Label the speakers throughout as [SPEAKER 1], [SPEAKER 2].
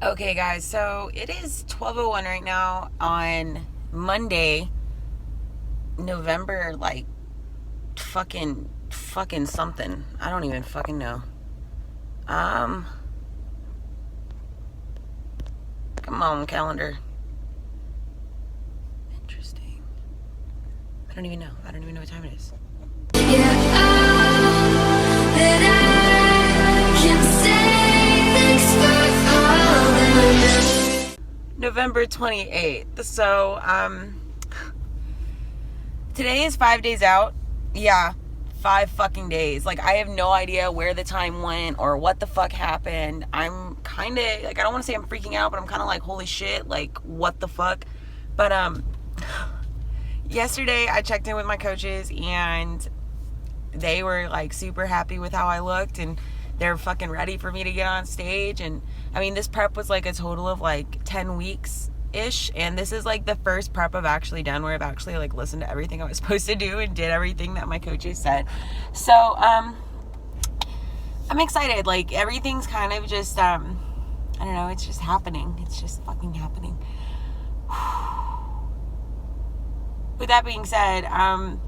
[SPEAKER 1] Okay, guys, so it is 12:01 right now on Monday, November, like, fucking something. I don't even fucking know. Come on, calendar. Interesting. I don't even know what time it is. November 28th. So, today is 5 days out. Yeah, 5 fucking days. Like, I have no idea where the time went or what the fuck happened. I'm kind of, like, I don't want to say I'm freaking out, but I'm kind of like, holy shit, like, what the fuck? But, yesterday I checked in with my coaches and they were, like, super happy with how I looked and they're fucking ready for me to get on stage. And I mean, this prep was like a total of like 10 weeks ish, and this is like the first prep I've actually done where I've actually like listened to everything I was supposed to do and did everything that my coaches said. So I'm excited. Like, everything's kind of just I don't know, it's just happening. It's just fucking happening. With that being said, I'm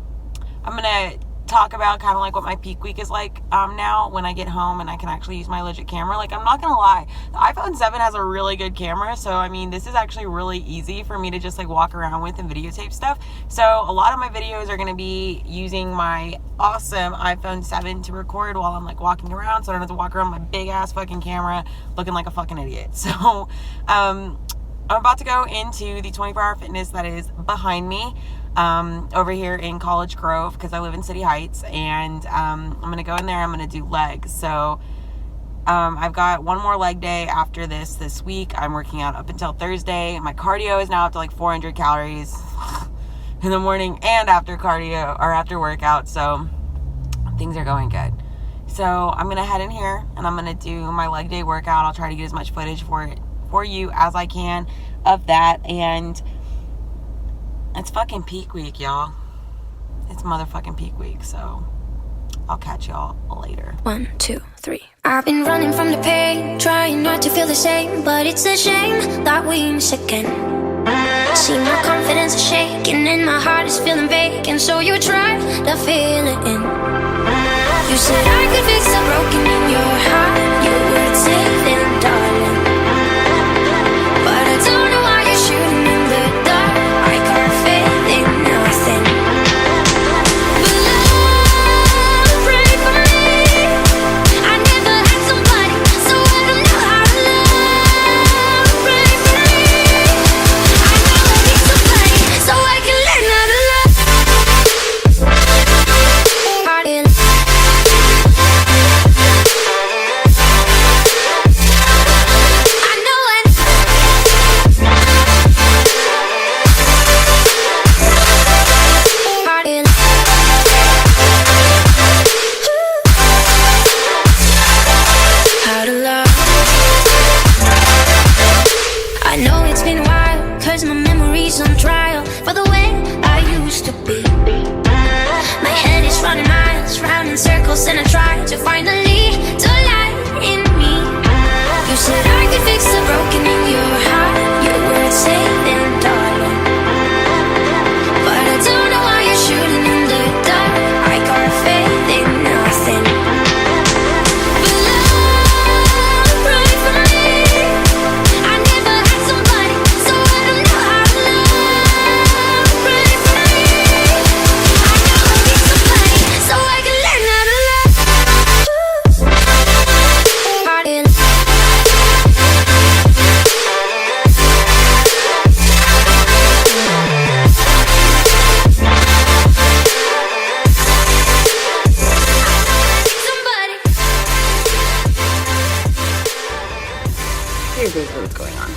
[SPEAKER 1] gonna talk about kind of like what my peak week is like now when I get home and I can actually use my legit camera. Like, I'm not gonna lie, the iPhone 7 has a really good camera, so I mean, this is actually really easy for me to just like walk around with and videotape stuff. So a lot of my videos are gonna be using my awesome iPhone 7 to record while I'm like walking around, so I don't have to walk around with my big ass fucking camera looking like a fucking idiot. So I'm about to go into the 24-hour fitness that is behind me over here in College Grove, because I live in City Heights, and I'm gonna go in there. I'm gonna do legs. So I've got one more leg day after this week. I'm working out up until Thursday. My cardio is now up to like 400 calories in the morning and after cardio or after workout, so things are going good. So I'm gonna head in here and I'm gonna do my leg day workout. I'll try to get as much footage for you as I can of that. And it's fucking peak week, y'all. It's motherfucking peak week, so I'll catch y'all later.
[SPEAKER 2] 1, 2, 3. I've been running from the pain, trying not to feel the same, but it's a shame that we miss again. See, my confidence is shaking and my heart is feeling vacant, so you try to fill it in. You said I could fix the broken in your heart. You would save them, darling, but I don't know why you're shooting in the dark. I can't faith in nothing. But love, pray for me. I never had somebody, so I don't know how to love. Pray for me. I know I need somebody, so I can learn how to love. And I tried to find a lead to light in me. You said I could fix the broken in your heart. Your words say them, darling, but I don't know why you're shooting in the dark. I got faith in nothing. But love, pray for me. I never had somebody, so I don't know how to love. Pray for me. I know I need somebody, so I can learn how to love.
[SPEAKER 1] Here's basically what's going on.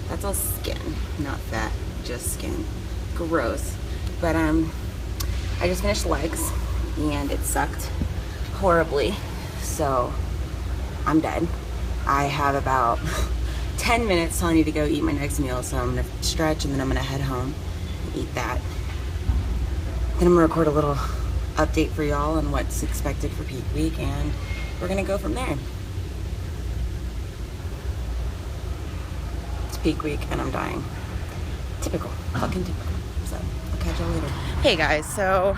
[SPEAKER 1] That's all skin, not fat, just skin. Gross. But I just finished legs and it sucked horribly, so I'm dead. I have about 10 minutes till I need to go eat my next meal, so I'm gonna stretch and then I'm gonna head home and eat that. Then I'm gonna record a little update for y'all on what's expected for peak week, and we're gonna go from there. peak week and I'm dying. Typical. Fucking typical. So, I'll catch y'all later. Hey guys, so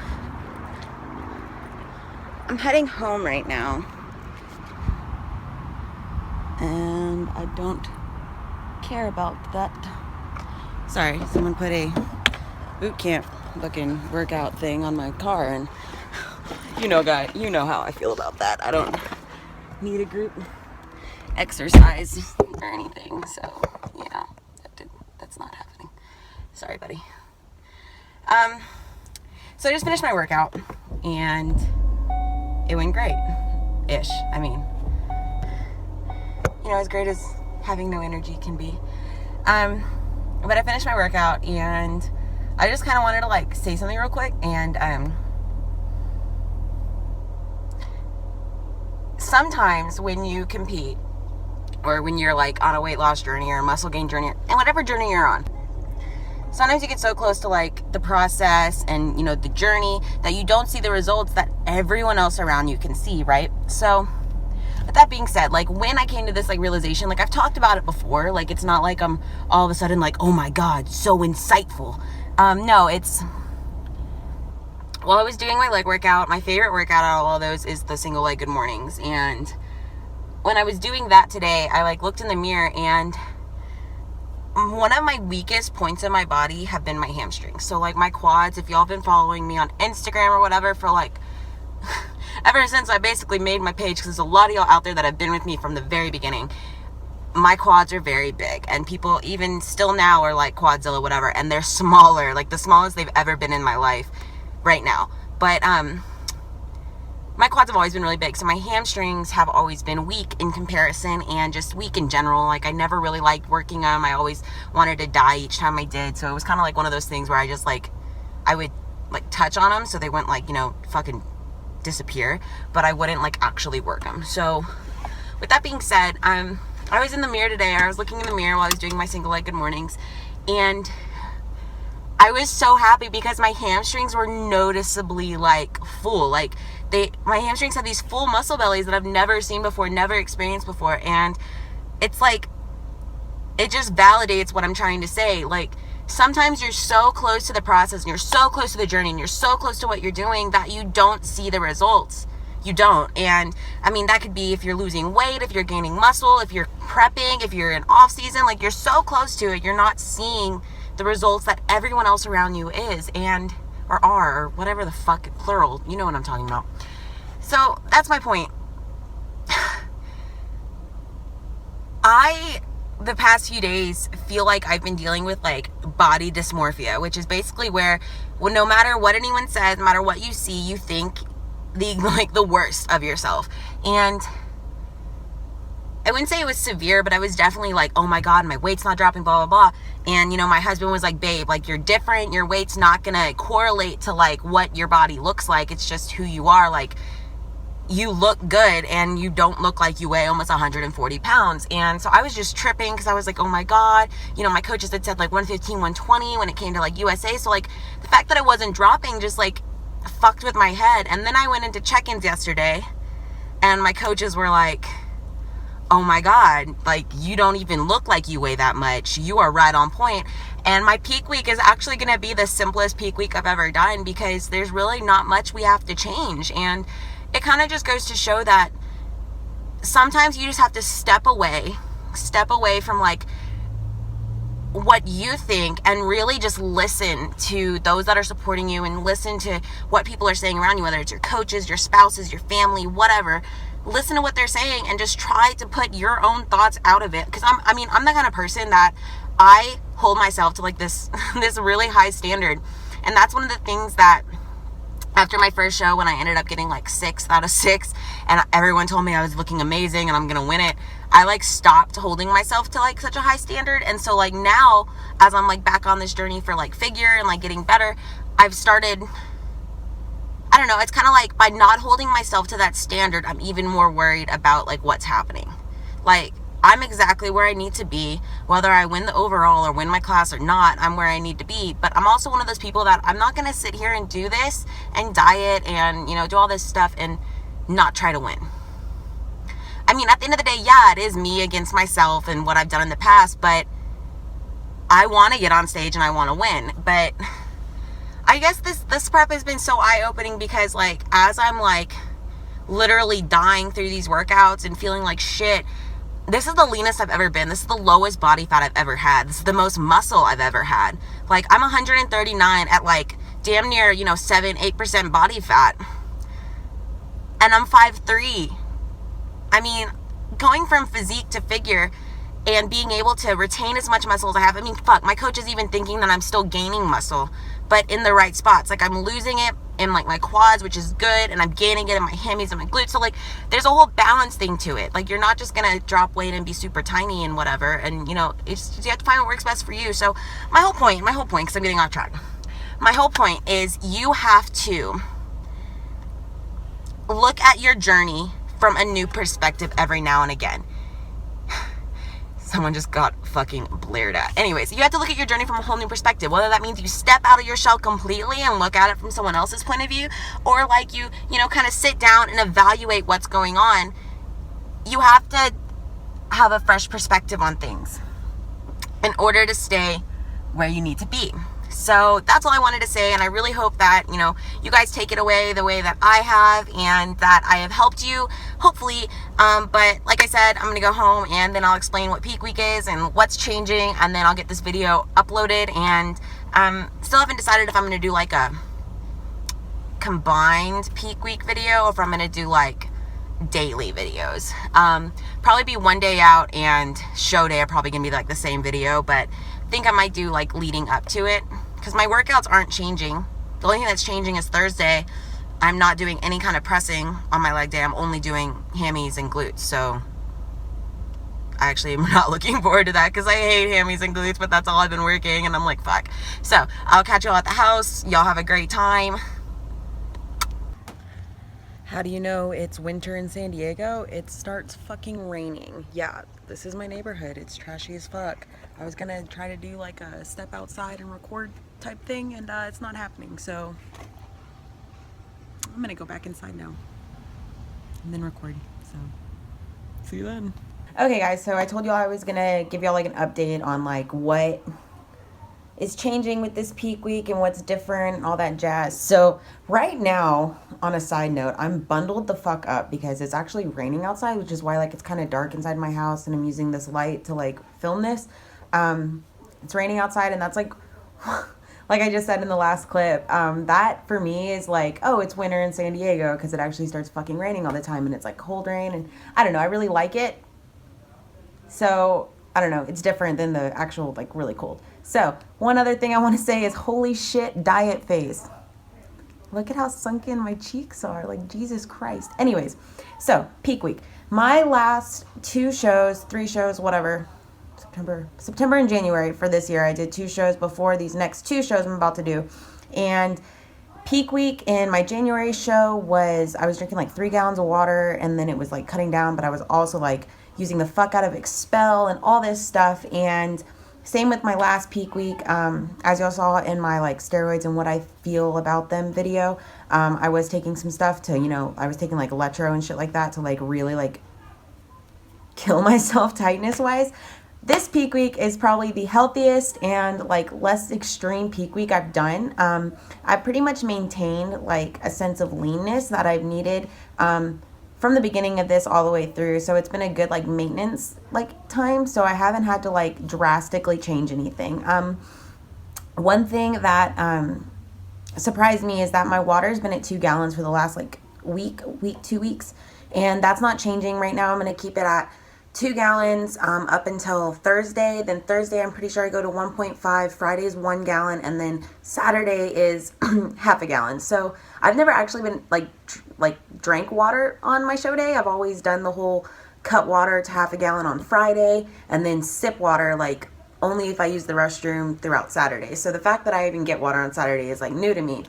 [SPEAKER 1] I'm heading home right now. And I don't care about that. Sorry, someone put a boot camp looking workout thing on my car, and you know how I feel about that. I don't need a group exercise or anything, so yeah, that's not happening. Sorry, buddy. So I just finished my workout and it went great-ish. I mean, as great as having no energy can be. But I finished my workout and I just kind of wanted to like say something real quick. And sometimes when you compete or when you're like on a weight loss journey or a muscle gain journey and whatever journey you're on, sometimes you get so close to like the process and the journey that you don't see the results that everyone else around you can see, right? So with that being said, like when I came to this like realization, like I've talked about it before, like it's not like I'm all of a sudden like, oh my God, so insightful. No, it's, while I was doing my leg workout, my favorite workout out of all those is the single leg good mornings. And when I was doing that today, I like looked in the mirror, and one of my weakest points in my body have been my hamstrings. So like my quads, if y'all been following me on Instagram or whatever for like ever since I basically made my page, because there's a lot of y'all out there that have been with me from the very beginning, my quads are very big, and people even still now are like quadzilla whatever, and they're smaller, like the smallest they've ever been in my life right now. But my quads have always been really big, so my hamstrings have always been weak in comparison, and just weak in general. Like I never really liked working them. I always wanted to die each time I did. So it was kind of like one of those things where I just like, I would like touch on them so they wouldn't like fucking disappear, but I wouldn't like actually work them. So with that being said, I was in the mirror today. I was looking in the mirror while I was doing my single leg good mornings, and I was so happy because my hamstrings were noticeably like full. Like my hamstrings have these full muscle bellies that I've never seen before, never experienced before. And it's like, it just validates what I'm trying to say. Like sometimes you're so close to the process and you're so close to the journey and you're so close to what you're doing that you don't see the results. You don't. And I mean, that could be if you're losing weight, if you're gaining muscle, if you're prepping, if you're in off season, like you're so close to it, you're not seeing the results that everyone else around you is, and or are, or whatever the fuck, plural, you know what I'm talking about. So that's my point. The past few days feel like I've been dealing with like body dysmorphia, which is basically where, well, no matter what anyone says, no matter what you see, you think the worst of yourself. And I wouldn't say it was severe, but I was definitely like, oh my God, my weight's not dropping, blah, blah, blah. And, my husband was like, babe, like you're different. Your weight's not going to correlate to like what your body looks like. It's just who you are. Like you look good and you don't look like you weigh almost 140 pounds. And so I was just tripping because I was like, oh my God, my coaches had said like 115, 120 when it came to like USA. So like the fact that I wasn't dropping just like fucked with my head. And then I went into check-ins yesterday and my coaches were like, oh my God, like you don't even look like you weigh that much. You are right on point. And my peak week is actually going to be the simplest peak week I've ever done because there's really not much we have to change. And it kind of just goes to show that sometimes you just have to step away from like what you think and really just listen to those that are supporting you and listen to what people are saying around you, whether it's your coaches, your spouses, your family, whatever. Listen to what they're saying and just try to put your own thoughts out of it. Because I'm the kind of person that I hold myself to like this really high standard. And that's one of the things that after my first show, when I ended up getting like 6 out of 6 and everyone told me I was looking amazing and I'm gonna win it, I like stopped holding myself to like such a high standard. And so like now, as I'm like back on this journey for like figure and like getting better, I've started, I don't know, it's kind of like by not holding myself to that standard, I'm even more worried about like what's happening. Like I'm exactly where I need to be, whether I win the overall or win my class or not, I'm where I need to be. But I'm also one of those people that I'm not going to sit here and do this and diet and, do all this stuff and not try to win. I mean, at the end of the day, yeah, it is me against myself and what I've done in the past, but I want to get on stage and I want to win. But I guess this prep has been so eye-opening because, like, as I'm, like, literally dying through these workouts and feeling like shit, this is the leanest I've ever been. This is the lowest body fat I've ever had. This is the most muscle I've ever had. Like, I'm 139 at, like, damn near, 7-8% body fat. And I'm 5'3". I mean, going from physique to figure and being able to retain as much muscle as I have. I mean, fuck, my coach is even thinking that I'm still gaining muscle, but in the right spots. Like, I'm losing it in, like, my quads, which is good, and I'm gaining it in my hammies and my glutes. So, like, there's a whole balance thing to it. Like, you're not just gonna drop weight and be super tiny and whatever. And, it's just, you have to find what works best for you. So my whole point, because I'm getting off track. My whole point is you have to look at your journey from a new perspective every now and again. Someone just got fucking blared at. Anyways, you have to look at your journey from a whole new perspective. Whether that means you step out of your shell completely and look at it from someone else's point of view, or like you kind of sit down and evaluate what's going on. You have to have a fresh perspective on things in order to stay where you need to be. So that's all I wanted to say, and I really hope that, you guys take it away the way that I have, and that I have helped you, hopefully. But like I said, I'm going to go home, and then I'll explain what peak week is and what's changing, and then I'll get this video uploaded, and still haven't decided if I'm going to do like a combined peak week video, or if I'm going to do like daily videos. Probably be one day out, and show day are probably going to be like the same video, but I think I might do like leading up to it, because my workouts aren't changing. The only thing that's changing is Thursday. I'm not doing any kind of pressing on my leg day. I'm only doing hammies and glutes. So I actually am not looking forward to that, because I hate hammies and glutes, but that's all I've been working, and I'm like, fuck. So I'll catch y'all at the house. Y'all have a great time. How do you know it's winter in San Diego? It starts fucking raining. Yeah, this is my neighborhood. It's trashy as fuck. I was gonna try to do like a step outside and record type thing, and it's not happening. So I'm gonna go back inside now and then record. So see you then. Okay guys, so I told y'all I was gonna give y'all like an update on like what is changing with this peak week and what's different and all that jazz. So right now, on a side note, I'm bundled the fuck up because it's actually raining outside, which is why like it's kind of dark inside my house, and I'm using this light to like film this. It's raining outside, and that's like like I just said in the last clip, that for me is like, oh, it's winter in San Diego, because it actually starts fucking raining all the time, and it's like cold rain, and I don't know, I really like it. So I don't know, it's different than the actual like really cold. So one other thing I want to say is, holy shit, diet face. Look at how sunken my cheeks are, like Jesus Christ. Anyways, so peak week. My last 2 shows, 3 shows, whatever, September and January for this year. I did 2 shows before these next 2 shows I'm about to do. And peak week in my January show was, I was drinking like 3 gallons of water, and then it was like cutting down, but I was also like using the fuck out of Expel and all this stuff. And same with my last peak week. As y'all saw in my like steroids and what I feel about them video, I was taking some stuff to, I was taking like electro and shit like that to like really like kill myself tightness wise. This peak week is probably the healthiest and like less extreme peak week I've done. I pretty much maintained like a sense of leanness that I've needed from the beginning of this all the way through. So it's been a good like maintenance like time. So I haven't had to like drastically change anything. One thing that surprised me is that my water's been at 2 gallons for the last like week, 2 weeks. And that's not changing right now. I'm going to keep it at 2 gallons up until Thursday. Then Thursday, I'm pretty sure I go to 1.5. Friday is 1 gallon. And then Saturday is half a gallon. So I've never actually been like drank water on my show day. I've always done the whole cut water to half a gallon on Friday, and then sip water like only if I use the restroom throughout Saturday. So the fact that I even get water on Saturday is like new to me.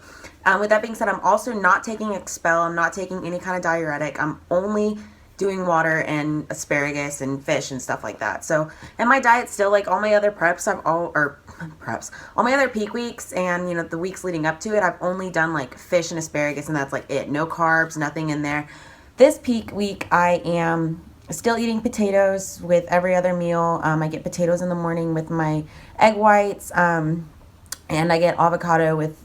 [SPEAKER 1] With that being said, I'm also not taking Expel. I'm not taking any kind of diuretic. I'm only doing water and asparagus and fish and stuff like that. So, and my diet still, like all my other preps, all my other peak weeks and, the weeks leading up to it, I've only done like fish and asparagus, and that's like it. No carbs, nothing in there. This peak week, I am still eating potatoes with every other meal. I get potatoes in the morning with my egg whites, and I get avocado with,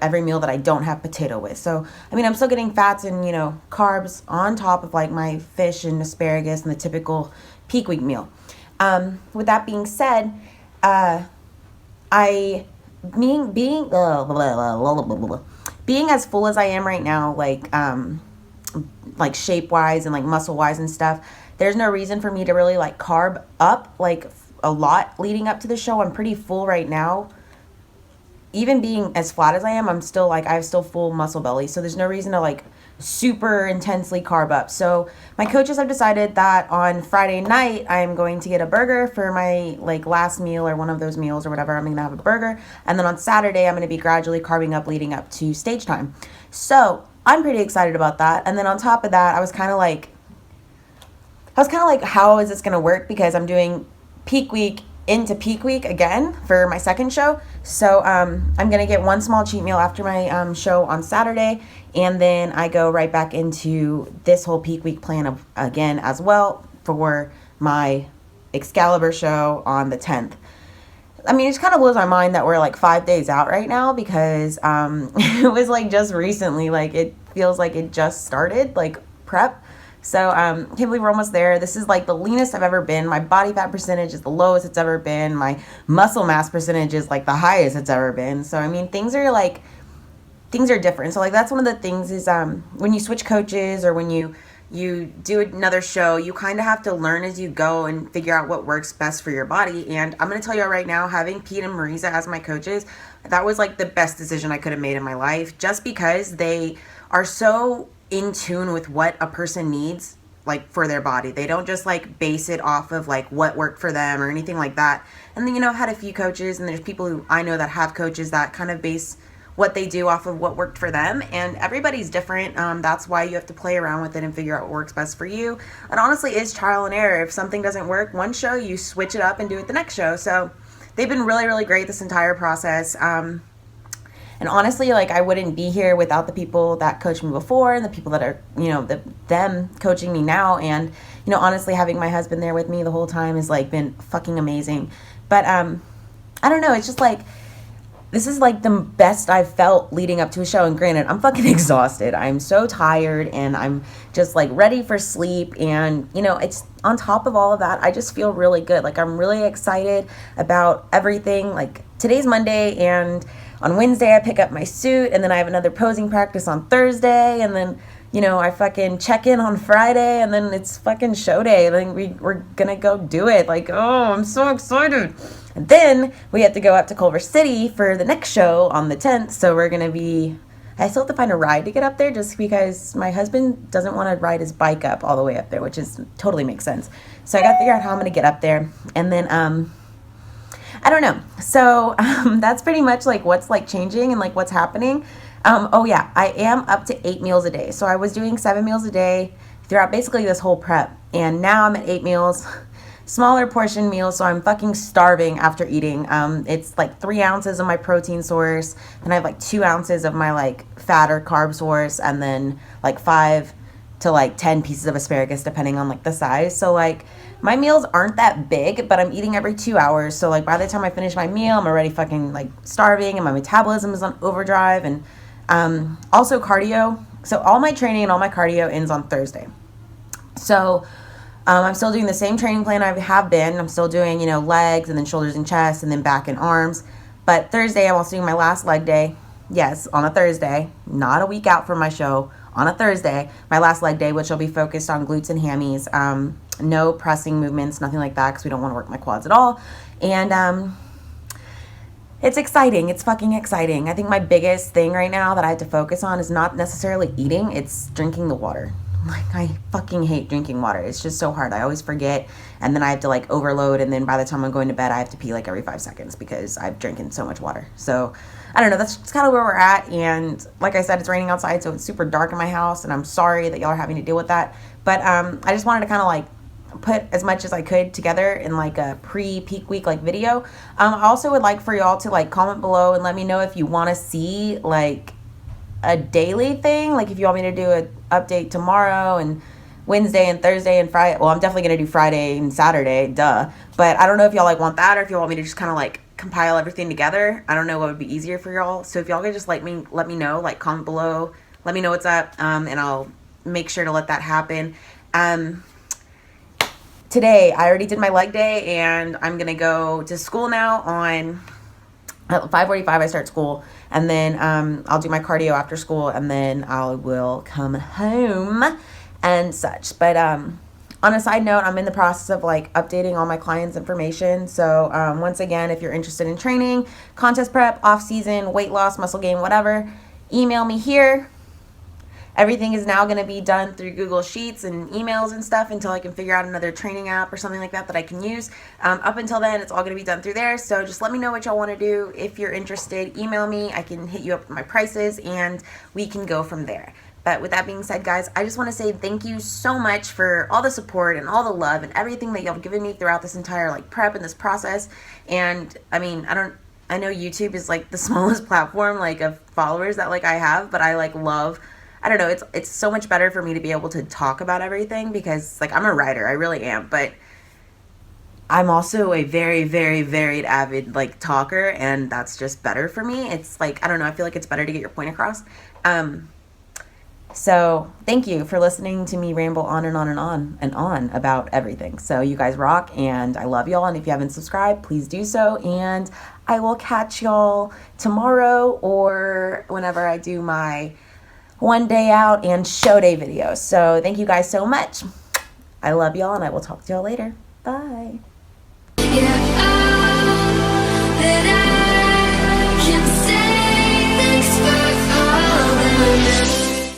[SPEAKER 1] every meal that I don't have potato with. So, I mean, I'm still getting fats and, carbs on top of like my fish and asparagus and the typical peak week meal. With that being said, I being as full as I am right now, like shape wise and like muscle wise and stuff, there's no reason for me to really like carb up like a lot leading up to the show. I'm pretty full right now. Even being as flat as I am, I'm still like, I have still full muscle belly. So there's no reason to like super intensely carb up. So my coaches have decided that on Friday night, I'm going to get a burger for my like last meal or one of those meals or whatever. I'm going to have a burger. And then on Saturday, I'm going to be gradually carbing up leading up to stage time. So I'm pretty excited about that. And then on top of that, I was kind of like, how is this going to work? Because I'm doing peak week into peak week again for my second show. So I'm going to get one small cheat meal after my show on Saturday. And then I go right back into this whole peak week plan again as well for my Excalibur show on the 10th. I mean, it just kind of blows my mind that we're like 5 days out right now because it was like just recently, like it feels like it just started, like prep. So can't believe we're almost there. This is like the leanest I've ever been. My body fat percentage is the lowest it's ever been. My muscle mass percentage is like the highest it's ever been. So I mean, things are different. So like that's one of the things is when you switch coaches or when you do another show, you kind of have to learn as you go and figure out what works best for your body. And I'm going to tell you right now, having Pete and Marisa as my coaches, that was like the best decision I could have made in my life, just because they are so in tune with what a person needs like for their body. They don't just like base it off of like what worked for them or anything like that. And then, I had a few coaches, and there's people who I know that have coaches that kind of base what they do off of what worked for them, and everybody's different. That's why you have to play around with it and figure out what works best for you. And honestly, it's trial and error. If something doesn't work one show, you switch it up and do it the next show. So they've been really, really great this entire process. And honestly, like I wouldn't be here without the people that coached me before and the people that are, them coaching me now. And, honestly, having my husband there with me the whole time has like been fucking amazing. But I don't know. It's just like, this is like the best I've felt leading up to a show. And granted, I'm fucking exhausted. I'm so tired and I'm just like ready for sleep. And, it's on top of all of that, I just feel really good. Like I'm really excited about everything. Like today's Monday, and on Wednesday I pick up my suit, and then I have another posing practice on Thursday. And then, I fucking check in on Friday, and then it's fucking show day. Then we're gonna go do it. Like, oh, I'm so excited. And then we have to go up to Culver City for the next show on the 10th. So we're going to I still have to find a ride to get up there just because my husband doesn't want to ride his bike up all the way up there, which totally makes sense. So I got to figure out how I'm going to get up there. And then, I don't know. So that's pretty much like what's like changing and like what's happening. Oh yeah, I am up to 8 meals a day. So I was doing 7 meals a day throughout basically this whole prep. And now I'm at 8 meals. Smaller portion meals, so I'm fucking starving after eating. It's like 3 ounces of my protein source, and I have like 2 ounces of my like fat or carb source, and then like 5 to like 10 pieces of asparagus depending on like the size. So like my meals aren't that big, but I'm eating every 2 hours. So like by the time I finish my meal, I'm already fucking like starving, and my metabolism is on overdrive. And also cardio. So all my training and all my cardio ends on Thursday. So I'm still doing the same training plan I have been. I'm still doing, legs and then shoulders and chest and then back and arms. But Thursday, I'm also doing my last leg day. Yes, on a Thursday, not a week out from my show. On a Thursday, my last leg day, which will be focused on glutes and hammies. No pressing movements, nothing like that, because we don't want to work my quads at all. And it's exciting. It's fucking exciting. I think my biggest thing right now that I have to focus on is not necessarily eating. It's drinking the water. Like, I fucking hate drinking water. It's just so hard. I always forget, and then I have to like overload, and then by the time I'm going to bed, I have to pee like every 5 seconds because I've drinking so much water. So I don't know. That's just kind of where we're at. And like I said, it's raining outside, so it's super dark in my house, and I'm sorry that y'all are having to deal with that. But I just wanted to kind of like put as much as I could together in like a pre-peak week like video. I also would like for y'all to like comment below and let me know if you want to see like a daily thing, like if you want me to do an update tomorrow and Wednesday and Thursday and Friday. Well, I'm definitely going to do Friday and Saturday, duh. But I don't know if y'all like want that or if you want me to just kind of like compile everything together. I don't know what would be easier for y'all. So if y'all could just let me know, like comment below, let me know what's up, and I'll make sure to let that happen. Today I already did my leg day and I'm going to go to school now at 5:45 I start school, and then I'll do my cardio after school, and then I will come home and such. But on a side note, I'm in the process of like updating all my clients' information. So once again, if you're interested in training, contest prep, off season, weight loss, muscle gain, whatever, email me here. Everything is now going to be done through Google Sheets and emails and stuff until I can figure out another training app or something like that I can use. Up until then, it's all going to be done through there. So just let me know what y'all want to do. If you're interested, email me. I can hit you up with my prices and we can go from there. But with that being said, guys, I just want to say thank you so much for all the support and all the love and everything that y'all have given me throughout this entire like prep and this process. And I mean, I know YouTube is like the smallest platform like of followers that like I have, but I like love, I don't know, it's so much better for me to be able to talk about everything because like I'm a writer, I really am, but I'm also a very, very varied, avid like talker, and that's just better for me. It's like, I don't know, I feel like it's better to get your point across. So thank you for listening to me ramble on and on and on and on about everything. So you guys rock, and I love y'all. And if you haven't subscribed, please do so. And I will catch y'all tomorrow or whenever I do my one day out and show day videos. So thank you guys so much. I love y'all, and I will talk to y'all later. Bye.